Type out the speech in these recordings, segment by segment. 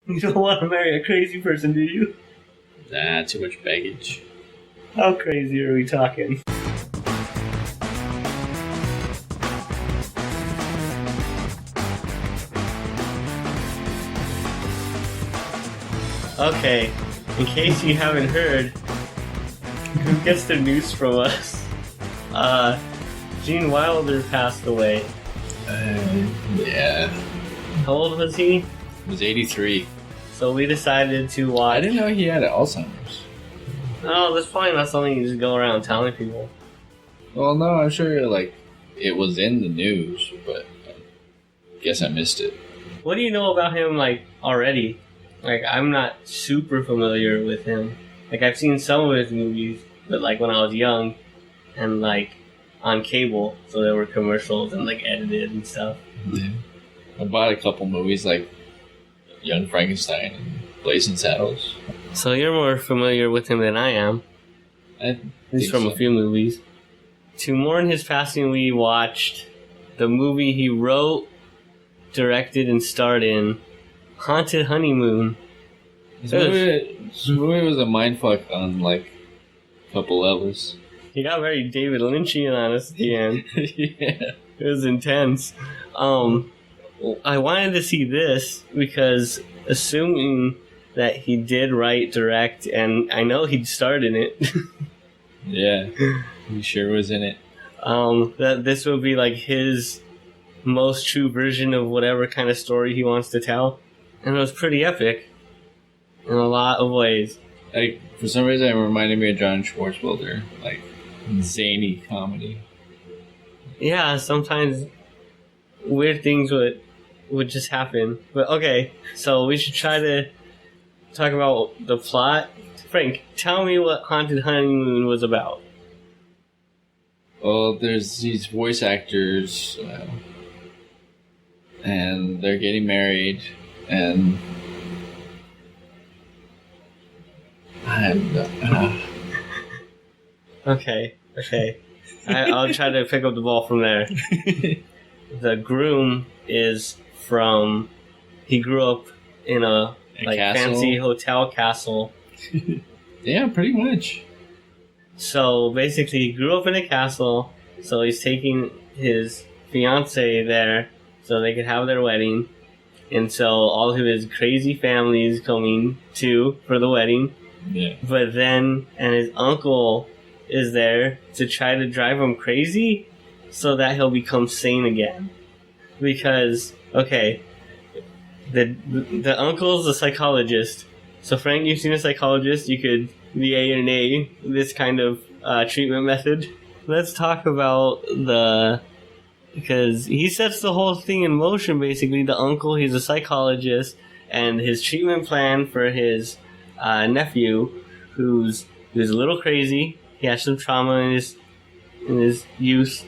You don't want to marry a crazy person, do you? Nah, too much baggage. How crazy are we talking? Okay, in case you haven't heard, who gets the news from us? Gene Wilder passed away. Yeah. How old was he? He was 83. So we decided to watch... I didn't know he had Alzheimer's. Oh, that's probably not something you just go around telling people. Well, no, I'm sure, like, it was in the news, but I guess I missed it. What do you know about him, like, already? Like, I'm not super familiar with him. Like, I've seen some of his movies, but, like, when I was young, and, like, on cable, so there were commercials and, like, edited and stuff. Yeah. I bought a couple movies, like Young Frankenstein and Blazing Saddles. So you're more familiar with him than I am. He's from a few movies. To mourn his passing, we watched the movie he wrote, directed, and starred in, Haunted Honeymoon. This movie was a mindfuck on, like, a couple levels. He got very David Lynchian on us at the end. Yeah. It was intense. I wanted to see this because, assuming that he did write, direct, and I know he'd starred in it. Yeah, he sure was in it. That this would be like his most true version of whatever kind of story he wants to tell. And it was pretty epic in a lot of ways. Like, for some reason, it reminded me of John Schwartzwelder, like, zany comedy. Yeah, sometimes weird things would just happen. But okay, so we should try to talk about the plot. Frank, tell me what Haunted Honeymoon was about. Well, there's these voice actors, and they're getting married, and Okay. I'll try to pick up the ball from there. The groom is from... He grew up in a like fancy hotel castle. Yeah, pretty much. So basically, he grew up in a castle. So he's taking his fiance there so they could have their wedding. And so all of his crazy family is coming too for the wedding. Yeah. But then, and his uncle is there to try to drive him crazy so that he'll become sane again. Because, okay, the uncle's a psychologist. So Frank, you've seen a psychologist, you could yay or nay this kind of treatment method. Let's talk about because he sets the whole thing in motion basically. The uncle, he's a psychologist, and his treatment plan for his nephew, who's a little crazy. He has some trauma in his youth,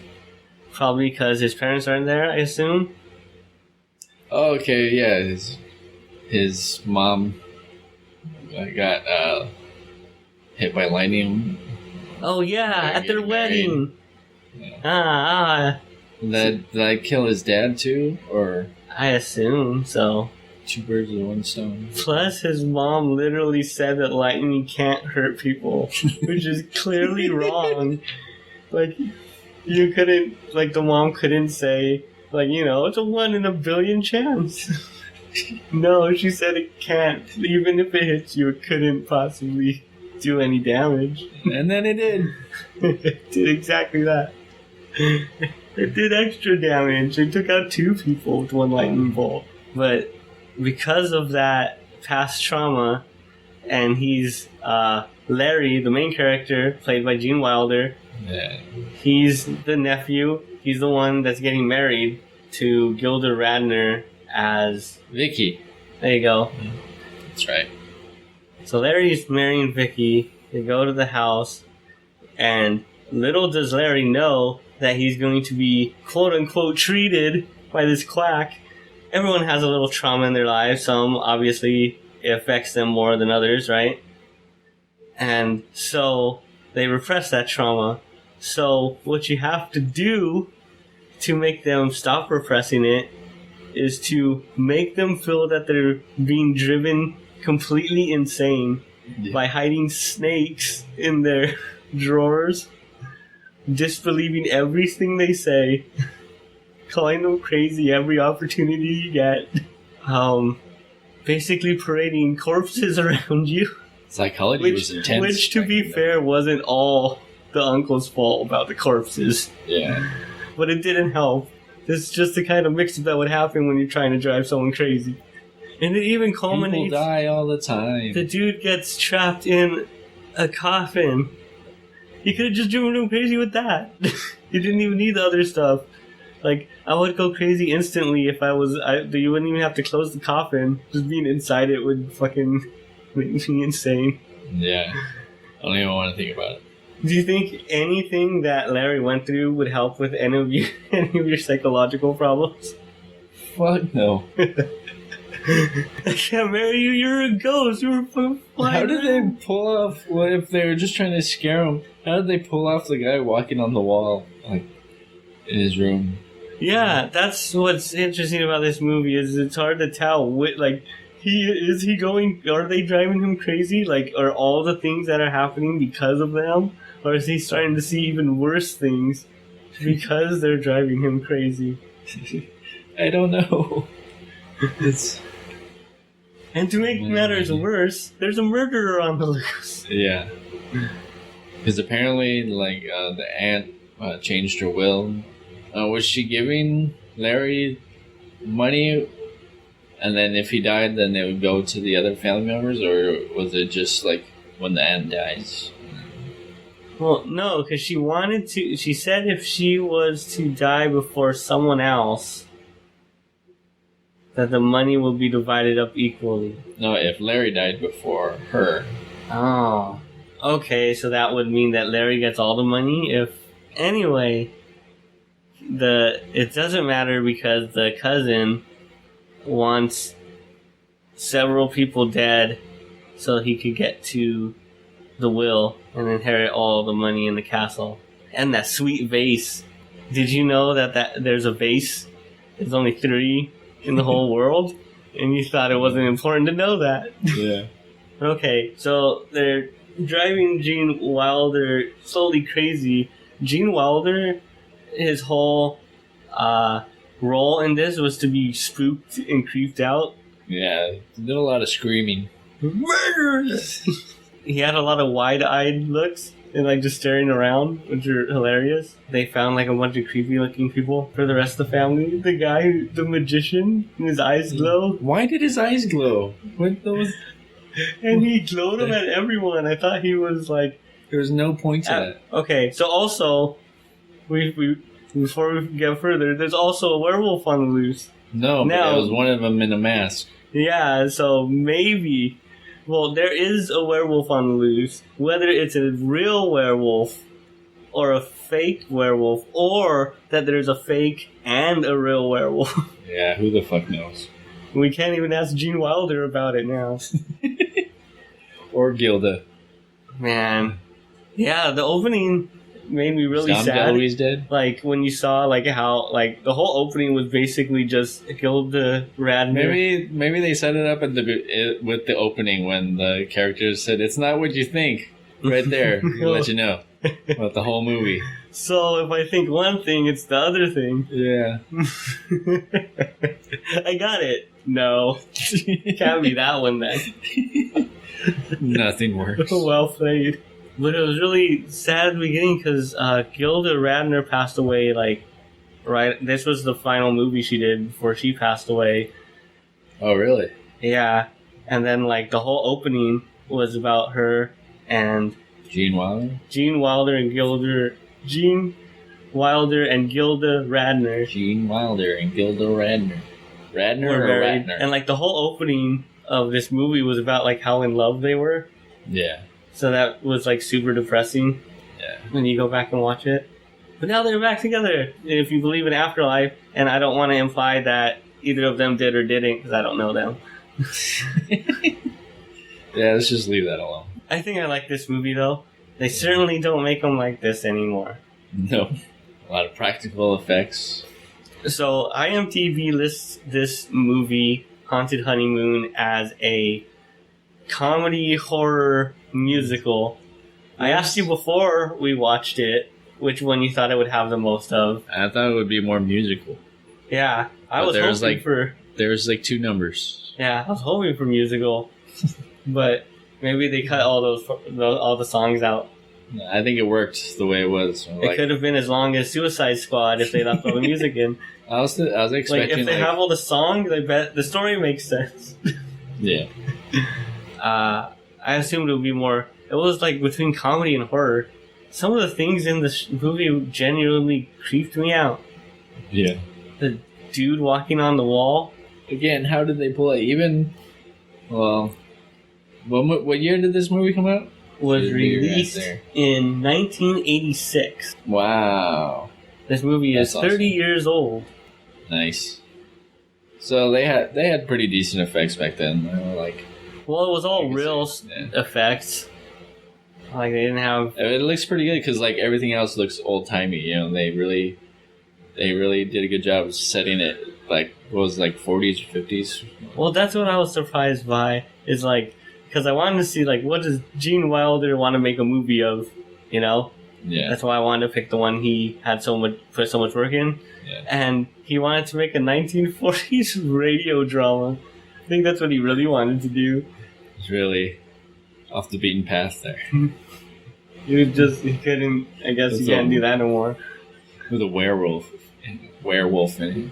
probably because his parents aren't there, I assume. Oh, okay, yeah. His mom got hit by lightning. Oh yeah, at their wedding. Yeah. Did that kill his dad too, or? I assume so. Two birds with one stone. Plus, his mom literally said that lightning can't hurt people, which is clearly wrong. Like, you couldn't, like, the mom couldn't say, like, it's a 1 in a billion chance. No, she said it can't. Even if it hits you, it couldn't possibly do any damage. And then it did. It did exactly that. It did extra damage. It took out 2 people with 1 lightning bolt. But because of that past trauma, and he's Larry, the main character, played by Gene Wilder. Yeah. He's the nephew. He's the one that's getting married to Gilda Radner as Vicky. There you go. That's right. So Larry's marrying Vicky. They go to the house, and little does Larry know that he's going to be quote-unquote treated by this quack. Everyone has a little trauma in their lives. Some, obviously, it affects them more than others, right? And so they repress that trauma. So what you have to do to make them stop repressing it is to make them feel that they're being driven completely insane by hiding snakes in their drawers, disbelieving everything they say, calling them crazy every opportunity you get, basically parading corpses around you. Psychology was intense. Which, to be fair, wasn't all the uncle's fault about the corpses. Yeah. But it didn't help. This is just the kind of mix-up that would happen when you're trying to drive someone crazy. And it even culminates... People die all the time. The dude gets trapped in a coffin. You could have just driven him crazy with that. You didn't even need the other stuff. Like, I would go crazy instantly if you wouldn't even have to close the coffin. Just being inside it would fucking make me insane. Yeah. I don't even want to think about it. Do you think anything that Larry went through would help with any of your psychological problems? Fuck no. I can't marry you, you're a ghost, you're a flying. How did they pull off, what if they were just trying to scare him? How did they pull off the guy walking on the wall, like, in his room? Yeah, that's what's interesting about this movie, is it's hard to tell, are they driving him crazy? Like, are all the things that are happening because of them? Or is he starting to see even worse things because they're driving him crazy? I don't know. And to make matters worse, there's a murderer on the loose. Yeah. Because apparently, like, the aunt changed her will. Was she giving Larry money, and then if he died, then they would go to the other family members? Or was it just, like, when the aunt dies? Well, no, because she said if she was to die before someone else, that the money will be divided up equally. No, if Larry died before her. Oh. Okay, so that would mean that Larry gets all the money? Anyway, it doesn't matter because the cousin wants several people dead so he could get to the will and inherit all the money in the castle. And that sweet vase. Did you know that there's a vase? There's only 3 in the whole world? And you thought it wasn't important to know that. Yeah. Okay, so they're driving Gene Wilder slowly crazy. Gene Wilder, his whole role in this was to be spooked and creeped out. Yeah, he did a lot of screaming. He had a lot of wide-eyed looks and like just staring around, which are hilarious. They found like a bunch of creepy-looking people for the rest of the family. The guy, the magician, and his eyes glow. Why did his eyes glow? What those? And he glowed them at everyone. I thought he was like... There was no point to that. Okay, so also, we before we get further, there's also a werewolf on the loose. No, but there was one of them in a mask. Yeah, so maybe... Well, there is a werewolf on the loose. Whether it's a real werewolf or a fake werewolf, or that there's a fake and a real werewolf. Yeah, who the fuck knows? We can't even ask Gene Wilder about it now. Or Gilda. Man. Yeah, the opening made me really sad. Always dead? Like, when you saw, like, how, like, the whole opening was basically just Gilda Radner. Maybe they set it up with the opening when the characters said, "It's not what you think." Right there. To let you know about the whole movie. So, if I think one thing, it's the other thing. Yeah. I got it. No. Can't be that one, then. Nothing works. Well played. But it was really sad at the beginning because Gilda Radner passed away, like, right... This was the final movie she did before she passed away. Oh, really? Yeah. And then, like, the whole opening was about her and... Gene Wilder? Gene Wilder and Gilda Radner. Gene Wilder and Gilda Radner. Radner or married. Radner? And, like, the whole opening of this movie was about, like, how in love they were. Yeah. So that was, like, super depressing. Yeah. When you go back and watch it. But now they're back together, if you believe in afterlife. And I don't want to imply that either of them did or didn't, because I don't know them. Yeah, let's just leave that alone. I think I like this movie, though. They certainly don't make them like this anymore. No. A lot of practical effects. So IMDb lists this movie, Haunted Honeymoon, as a comedy horror musical. I asked you before we watched it which one you thought it would have the most of. I thought it would be more musical. Yeah, I was hoping for... There's like 2 numbers. Yeah, I was hoping for musical, but maybe they cut all the songs out. I think it worked the way it was. It could have been as long as Suicide Squad if they left all the music in. I was expecting like if they have all the songs, I bet the story makes sense. Yeah. I assumed it would be more. It was like between comedy and horror. Some of the things in this movie genuinely creeped me out. Yeah. The dude walking on the wall. Again, how did they pull it? Even, well, what year did this movie come out? Was released in 1986. Wow. This movie is 30 years old. Nice. So they had pretty decent effects back then. Well, it was all real effects. Like they didn't have. It looks pretty good because like everything else looks old timey. You know, they really did a good job of setting it like what was it, like 40s or 50s. Well, that's what I was surprised by. Is like because I wanted to see like what does Gene Wilder want to make a movie of, you know? Yeah. That's why I wanted to pick the one he had put so much work in. Yeah. And he wanted to make a 1940s radio drama. I think that's what he really wanted to do. It's really off the beaten path there. He couldn't, I guess he can't do that no more. With a werewolf in it.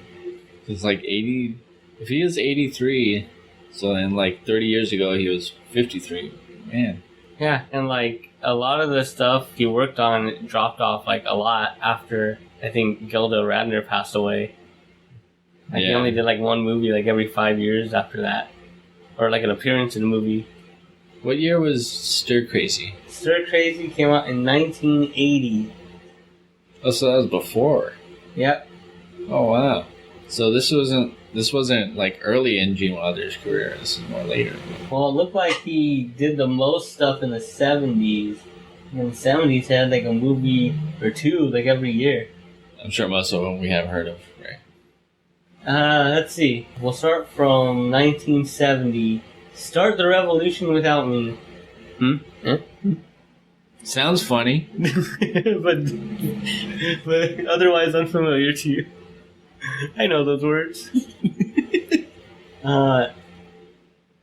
It's like 80, if he is 83, so then like 30 years ago he was 53. Man. Yeah, and like a lot of the stuff he worked on dropped off like a lot after I think Gilda Radner passed away. Like he only did like one movie like every 5 years after that. Or like an appearance in a movie. What year was Stir Crazy? Stir Crazy came out in 1980. Oh, so that was before. Yep. Oh wow. So this wasn't like early in Gene Wilder's career. This is more later. Well, it looked like he did the most stuff in the 70s. In the 70s, he had like a movie or two like every year. I'm sure most of them we haven't heard of, right? Let's see. We'll start from 1970. Start the Revolution Without Me. Sounds funny. but otherwise unfamiliar to you. I know those words.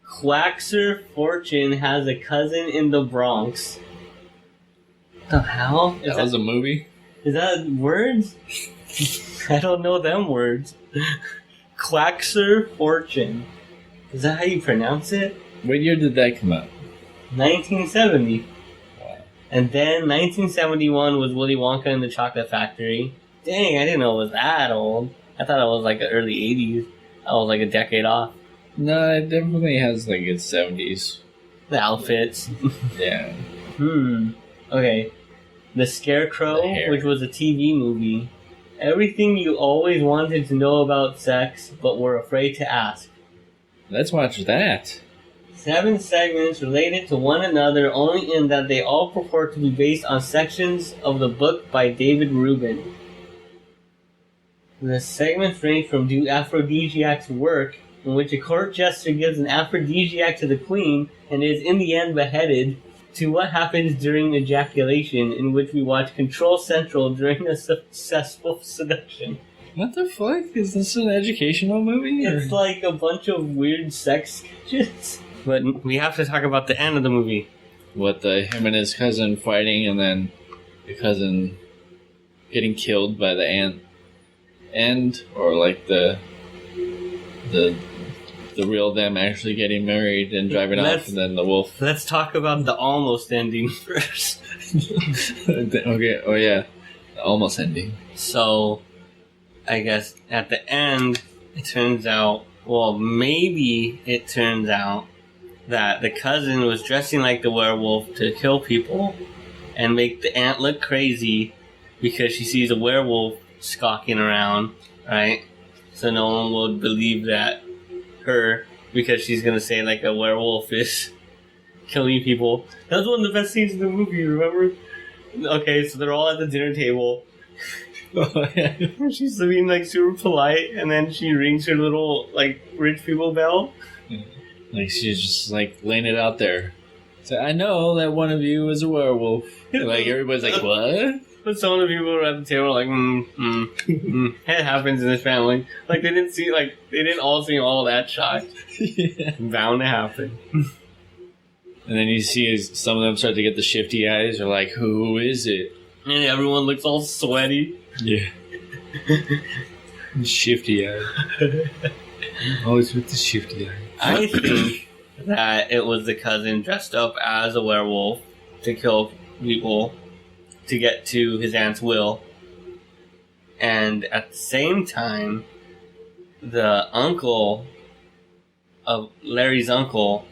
Quaxer Fortune has a cousin in the Bronx. The hell? That was a movie? Is that words? I don't know them words. Quaxer Fortune. Is that how you pronounce it? What year did that come out? 1970. Wow. And then 1971 was Willy Wonka and the Chocolate Factory. Dang, I didn't know it was that old. I thought it was like the early 80s. I was like a decade off. No, it definitely has like its 70s. The outfits. Yeah. Okay. The Scarecrow, which was a TV movie. Everything you always wanted to know about sex, but were afraid to ask. Let's watch that. 7 segments related to one another only in that they all purport to be based on sections of the book by David Rubin. The segments range from do aphrodisiacs work, in which a court jester gives an aphrodisiac to the queen and is in the end beheaded, to what happens during ejaculation, in which we watch Control Central during a successful seduction. What the fuck? Is this an educational movie? It's like a bunch of weird sex sketches. But we have to talk about the end of the movie. What, him and his cousin fighting and then the cousin getting killed by the aunt? Or like the real them actually getting married and driving off, and then the wolf. Let's talk about the almost ending first. Okay, oh yeah, the almost ending. So, I guess at the end, it turns out, that the cousin was dressing like the werewolf to kill people and make the aunt look crazy because she sees a werewolf skulking around, right? So no one will believe that her, because she's gonna say like a werewolf is killing people. That was one of the best scenes in the movie, remember? Okay, so they're all at the dinner table Oh, yeah. She's being like super polite, and then she rings her little like rich people bell. Like she's just like laying it out there. So I know that one of you is a werewolf. Like everybody's like, what? But some of the people at the table are like, It happens in this family. Like they didn't all seem all that shocked. Yeah. Bound to happen. And then you see some of them start to get the shifty eyes. They're like, who is it? And everyone looks all sweaty. Yeah. Shifty eye. Always with the shifty eye. I think that it was the cousin dressed up as a werewolf to kill people to get to his aunt's will. And at the same time, the uncle of Larry's uncle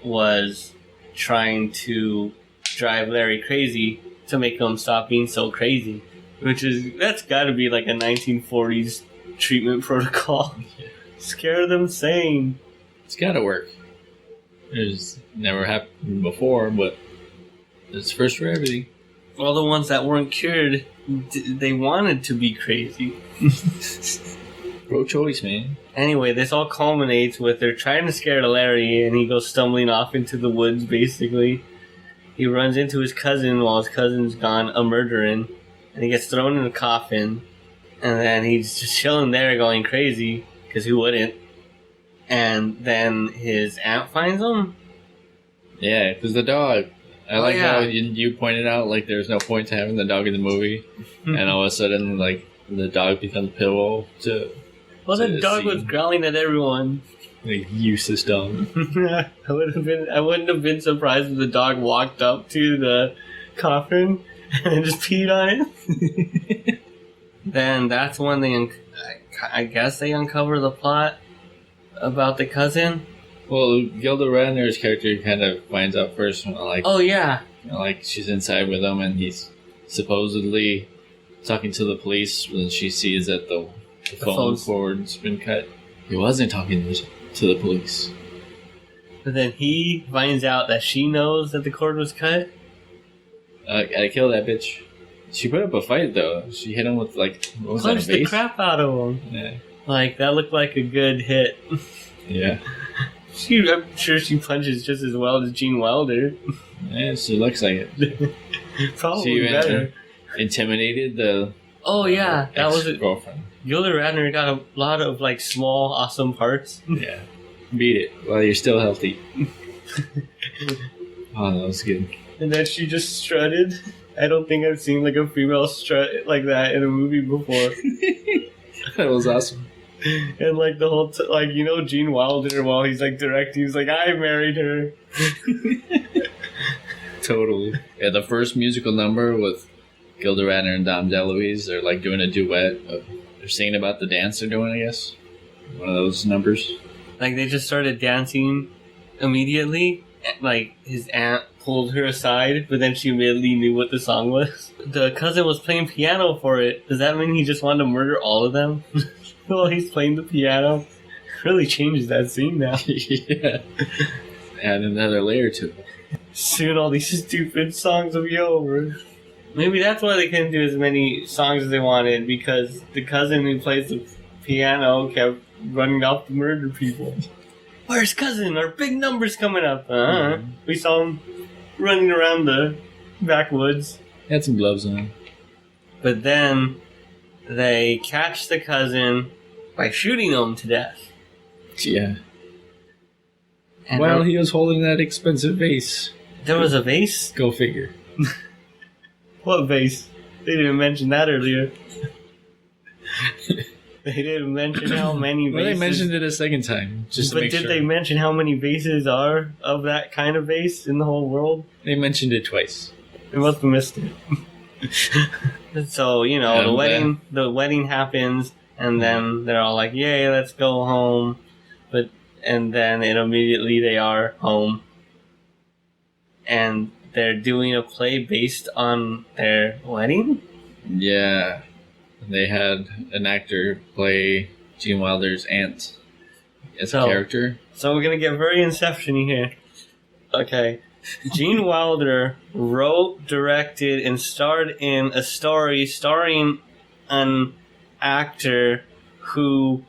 was trying to drive Larry crazy to make him stop being so crazy. That's gotta be like a 1940s treatment protocol. Yeah. Scare them sane. It's gotta work. It's never happened before, but it's first for everything. All the ones that weren't cured, they wanted to be crazy. Pro-choice, man. Anyway, this all culminates with they're trying to scare Larry, and he goes stumbling off into the woods, basically. He runs into his cousin while his cousin's gone a-murdering, and he gets thrown in a coffin, and then he's just chilling there going crazy, because who wouldn't? And then his aunt finds him? Yeah, because the dog. I like how you pointed out, like, there's no point to having the dog in the movie, and all of a sudden, like, the dog becomes pivotal to... Well, the dog was growling at everyone. Like, useless dog. I wouldn't have been surprised if the dog walked up to the coffin and just peed on it. Then that's when I guess they uncover the plot about the cousin. Well, Gilda Radner's character kind of finds out first, like, oh yeah, like she's inside with him, and he's supposedly talking to the police when she sees that the phone cord's been cut. He wasn't talking to the police. But then he finds out that she knows that the cord was cut. Gotta kill that bitch. She put up a fight though. She hit him with like punched the crap out of him. Yeah, like that looked like a good hit. Yeah. I'm sure she punches just as well as Gene Wilder. Yeah, she looks like it. Probably she even better. Intimidated the. Oh yeah, that was it. Girlfriend. Gilda Radner got a lot of like small, awesome parts. Yeah, beat it while you're still healthy. Oh, that was good. And then she just strutted. I don't think I've seen like a female strut like that in a movie before. That was awesome. And like the whole Gene Wilder, while he's like directing, he's like, I married her. Totally. Yeah, the first musical number with Gilda Radner and Dom DeLuise, they're like doing a duet. They're singing about the dance they're doing, I guess. One of those numbers. Like they just started dancing immediately. Like his aunt pulled her aside, but then she immediately knew what the song was. The cousin was playing piano for it. Does that mean he just wanted to murder all of them? While he's playing the piano? Really changes that scene now. Yeah. Add another layer to it. Soon all these stupid songs will be over. Maybe that's why they couldn't do as many songs as they wanted, because the cousin who plays the piano kept running off to murder people. Where's cousin? Our big number's coming up. We saw him running around the backwoods. He had some gloves on. But then they catch the cousin by shooting him to death. Yeah. And well, he was holding that expensive vase. There was a vase? Go figure. What vase? They didn't mention that earlier. They didn't mention how many vases. Well, they mentioned it a second time. Just but did they mention how many vases are of that kind of vase in the whole world? They mentioned it twice. They must have missed it. So, the wedding happens, and then they're all like, yay, let's go home. And then immediately they are home. And they're doing a play based on their wedding? Yeah. They had an actor play Gene Wilder's aunt as a character. So we're going to get very Inception-y here. Okay. Gene Wilder wrote, directed, and starred in a story starring an actor who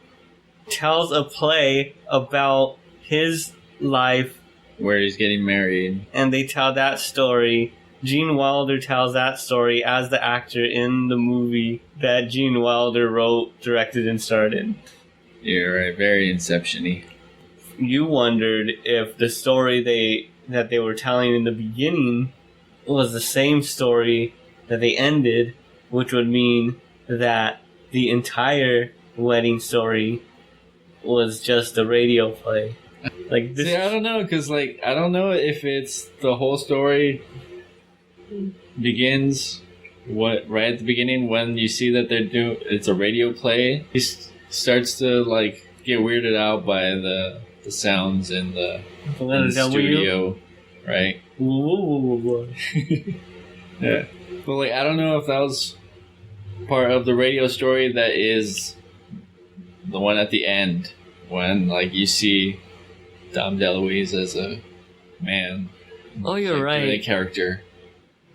tells a play about his life, where he's getting married, and they tell that story. Gene Wilder tells that story as the actor in the movie that Gene Wilder wrote, directed, and starred in. You're right, very Inception-y. You wondered if the story that they were telling in the beginning was the same story that they ended, which would mean that the entire wedding story was just a radio play. Like this. See, I don't know, because like I don't know if it's the whole story begins right at the beginning when you see that it's a radio play. He starts to like get weirded out by the sounds in the studio, right? Yeah, but like I don't know if that was part of the radio story that is the one at the end when like you see Dom DeLuise as a man. Oh, you're like, right. The character.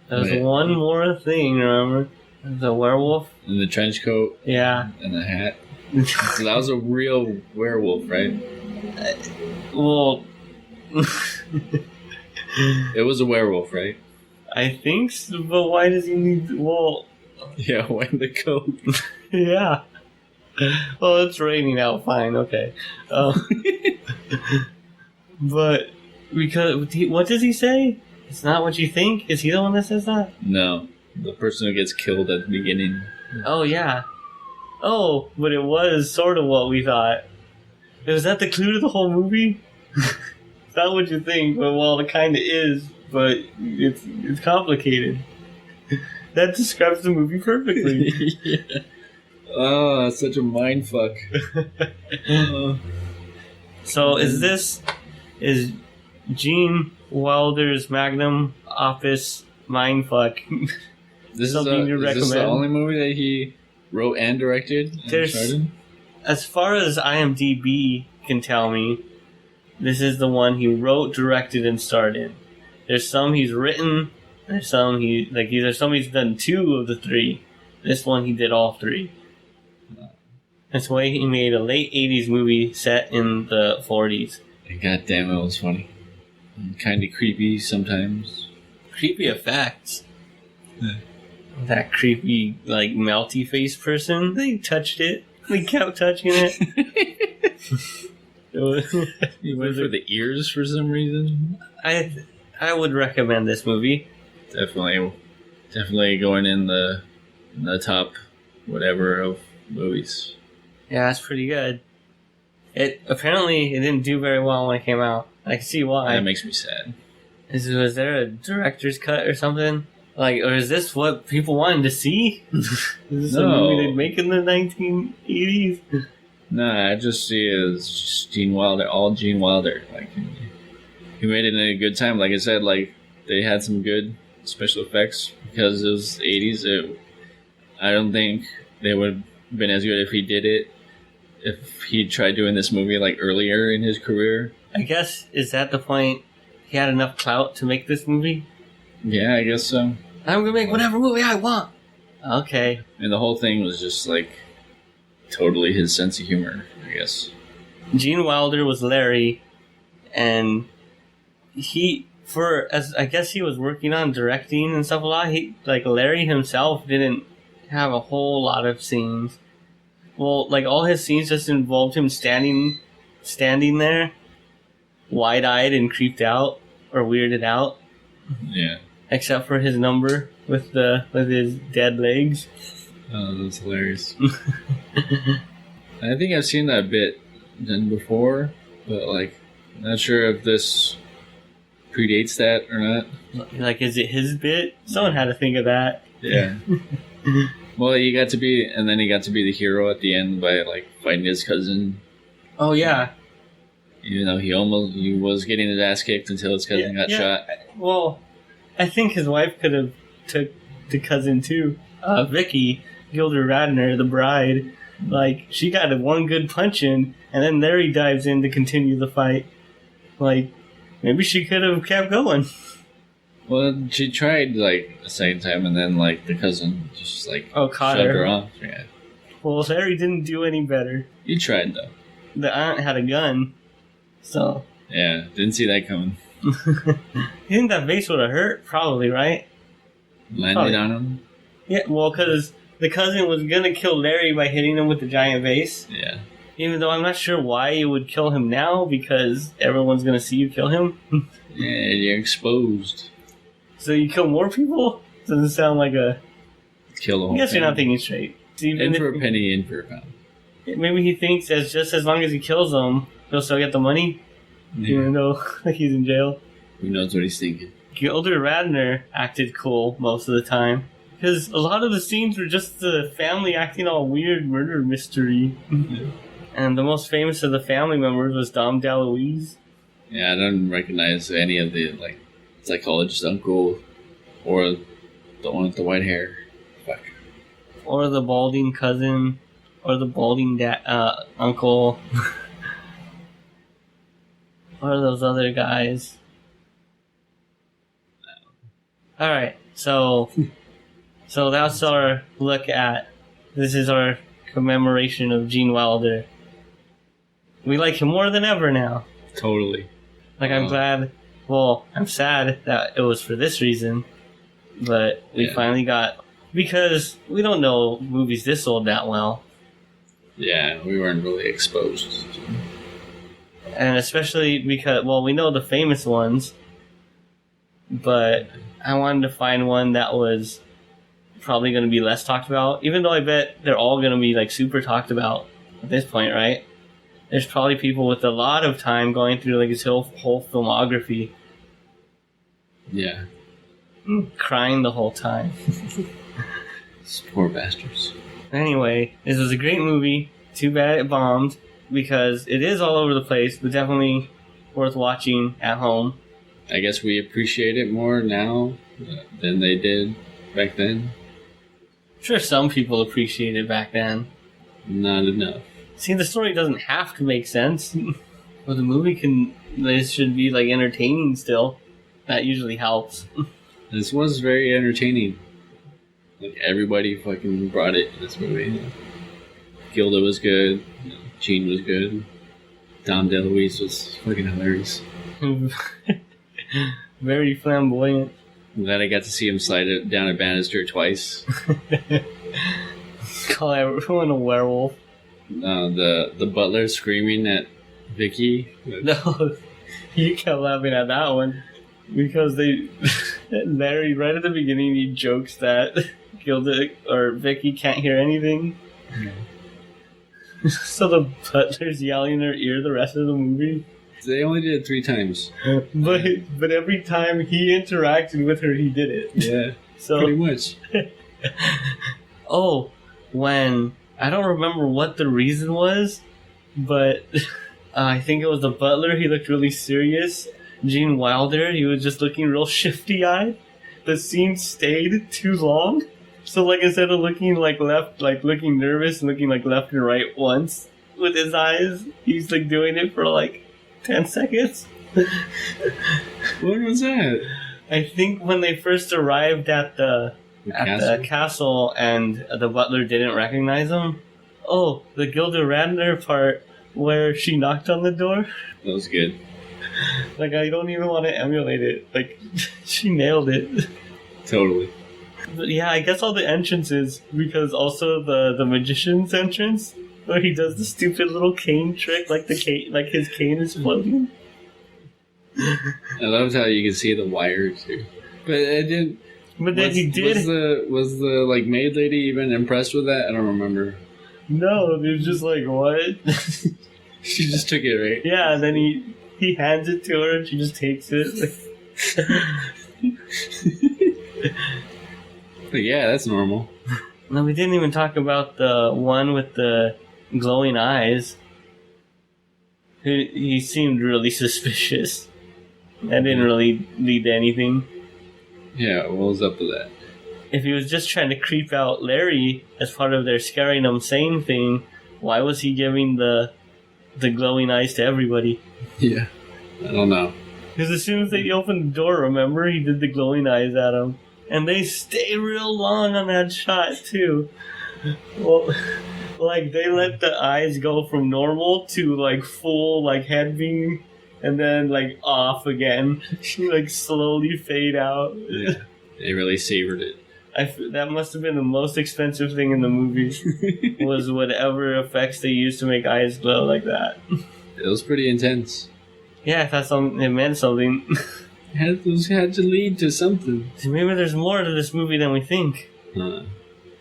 There's one more thing, remember? The werewolf. In the trench coat. Yeah. And the hat. So that was a real werewolf, right? Well... It was a werewolf, right? I think so, but why does he need... Well... Yeah, why the coat? Yeah. Well, it's raining out, fine, okay. But, because... What does he say? It's not what you think? Is he the one that says that? No. The person who gets killed at the beginning. Oh, yeah. Oh, but it was sort of what we thought. Was that the clue to the whole movie? It's not what you think, but well, it kind of is, but it's complicated. That describes the movie perfectly. Yeah. Oh, that's such a mindfuck. So is Gene Wilder's magnum opus mindfuck This something you recommend? Is this the only movie that he wrote and directed and started? As far as IMDb can tell me, this is the one he wrote, directed, and starred in. There's some he's written. There's some he's done 2 of the 3. This one he did all 3. That's why he made a late 80s movie set in the 40s. God damn, it was funny. Kind of creepy sometimes. Creepy effects. That creepy, like, melty face person, they touched it. They kept touching it. You went for the ears for some reason? I would recommend this movie. Definitely going in the top whatever of movies. Yeah, it's pretty good. Apparently it didn't do very well when it came out. I can see why. That makes me sad. Was there a director's cut or something? Like, or is this what people wanted to see? Is this a movie they'd make in the 1980s? Nah, I just see it as just Gene Wilder, all Gene Wilder. Like, he made it in a good time. Like I said, like, they had some good special effects because it was the 80s. I don't think they would have been as good if he did it, if he tried doing this movie, like, earlier in his career. I guess, is that the point? He had enough clout to make this movie? Yeah, I guess so. I'm gonna make whatever movie I want. Okay. And the whole thing was just, like, totally his sense of humor, I guess. Gene Wilder was Larry, and I guess he was working on directing and stuff a lot. Larry himself didn't have a whole lot of scenes. Well, like, all his scenes just involved him standing there, wide-eyed and creeped out or weirded out. Yeah. Except for his number with his dead legs. Oh, that's hilarious. I think I've seen that bit done before, but, like, not sure if this predates that or not. Like, is it his bit? Someone had to think of that. Yeah. Well, he got to be the hero at the end by, like, fighting his cousin. Oh, yeah. Even though he was getting his ass kicked until his cousin got shot. Well, I think his wife could have took the cousin too. Vicky, Gilda Radner, the bride, like, she got one good punch in, and then Larry dives in to continue the fight. Like, maybe she could have kept going. Well, she tried like a second time, and then like the cousin just like caught shoved her. her off. Yeah, Well, Larry didn't do any better. you tried though. The aunt had a gun, so. Yeah, didn't see that coming. You think that vase would have hurt? Probably, right? Landed on him. Yeah, well, because the cousin was gonna kill Larry by hitting him with the giant vase. Yeah. Even though I'm not sure why you would kill him now, because everyone's gonna see you kill him. Yeah, you're exposed. So you kill more people? Doesn't sound like a... Kill the whole I guess family. you're not thinking straight. In for a penny, in for a pound. Maybe he thinks that just as long as he kills them, he'll still get the money, even though like he's in jail. Who knows what he's thinking? Gilda Radner acted cool most of the time. Because a lot of the scenes were just the family acting all weird murder mystery. And the most famous of the family members was Dom DeLuise. Yeah, I don't recognize any of the like psychologist uncle or the one with the white hair. Fuck. Or the balding cousin. Or the balding uncle. Or those other guys. Alright, so that's our look at... This is our commemoration of Gene Wilder. We like him more than ever now. Totally. Like, I'm glad... Well, I'm sad that it was for this reason. But we finally got... Because we don't know movies this old that well. Yeah, we weren't really exposed. And especially because... Well, we know the famous ones. But I wanted to find one that was probably going to be less talked about. Even though I bet they're all going to be, like, super talked about at this point, right? There's probably people with a lot of time going through, like, his whole filmography. Yeah. Crying the whole time. Poor bastards. Anyway, this was a great movie. Too bad it bombed, because it is all over the place, but definitely worth watching at home. I guess we appreciate it more now than they did back then. I'm sure some people appreciated it back then. Not enough. See, the story doesn't have to make sense. But the movie this should be, like, entertaining still. That usually helps. This was very entertaining. Like, everybody fucking brought it in this movie. Gilda was good. Gene was good. Dom DeLuise was fucking hilarious. Very flamboyant. I'm glad I got to see him slide it down a banister twice. Call everyone a werewolf. The butler screaming at Vicky. No, you kept laughing at that one. Because Larry, right at the beginning, he jokes that Gilda or Vicky can't hear anything. Yeah. So the butler's yelling in her ear the rest of the movie. They only did it 3 times. But every time he interacted with her, he did it. Yeah, so pretty much. When I don't remember what the reason was, but I think it was the butler. He looked really serious. Gene Wilder, he was just looking real shifty-eyed. The scene stayed too long, so like instead of looking like left, like looking nervous and looking like left and right once with his eyes, he's like doing it for like 10 seconds. What was that? I think when they first arrived at the castle and the butler didn't recognize him. Oh, the Gilda Radner part where she knocked on the door. That was good. Like, I don't even want to emulate it. Like, she nailed it. Totally. But yeah, I guess all the entrances, because also the magician's entrance, where he does the stupid little cane trick, like his cane is floating. I loved how you could see the wire too. But it didn't. But then he did. Was the like maid lady even impressed with that? I don't remember. No, it was just like, what? She just took it, right? Yeah, and then he hands it to her and she just takes it. But yeah, that's normal. No, we didn't even talk about the one with the glowing eyes. He seemed really suspicious. That didn't really lead to anything. Yeah, what was up with that? If he was just trying to creep out Larry as part of their scaring him sane thing, why was he giving the glowing eyes to everybody? Yeah, I don't know. Because as soon as they opened the door, remember, he did the glowing eyes at him. And they stay real long on that shot, too. Well, like, they let the eyes go from normal to, like, full, like, head beam, and then, like, off again. Like, slowly fade out. Yeah, they really savored it. That must have been the most expensive thing in the movie, was whatever effects they used to make eyes glow like that. It was pretty intense. Yeah, I thought it meant something. Those had to lead to something. Maybe there's more to this movie than we think.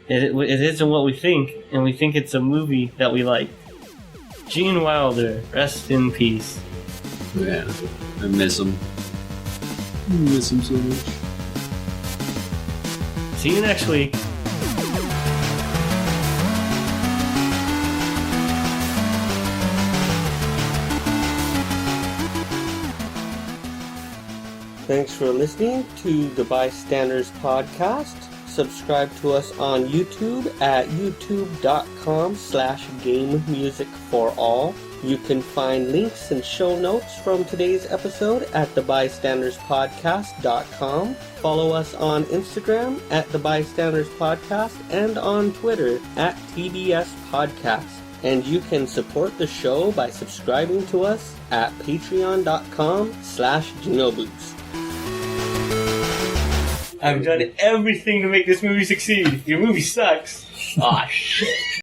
It isn't what we think, and we think it's a movie that we like. Gene Wilder, rest in peace. Yeah, I miss him. I miss him so much. See you next week. Thanks for listening to the Bystanders Podcast. Subscribe to us on YouTube at youtube.com/GameMusicForAll. You can find links and show notes from today's episode at thebystanderspodcast.com. Follow us on Instagram at The Bystanders Podcast and on Twitter at TBS Podcast. And you can support the show by subscribing to us at patreon.com/GinoBoots. I've done everything to make this movie succeed. Your movie sucks. Aw, shit.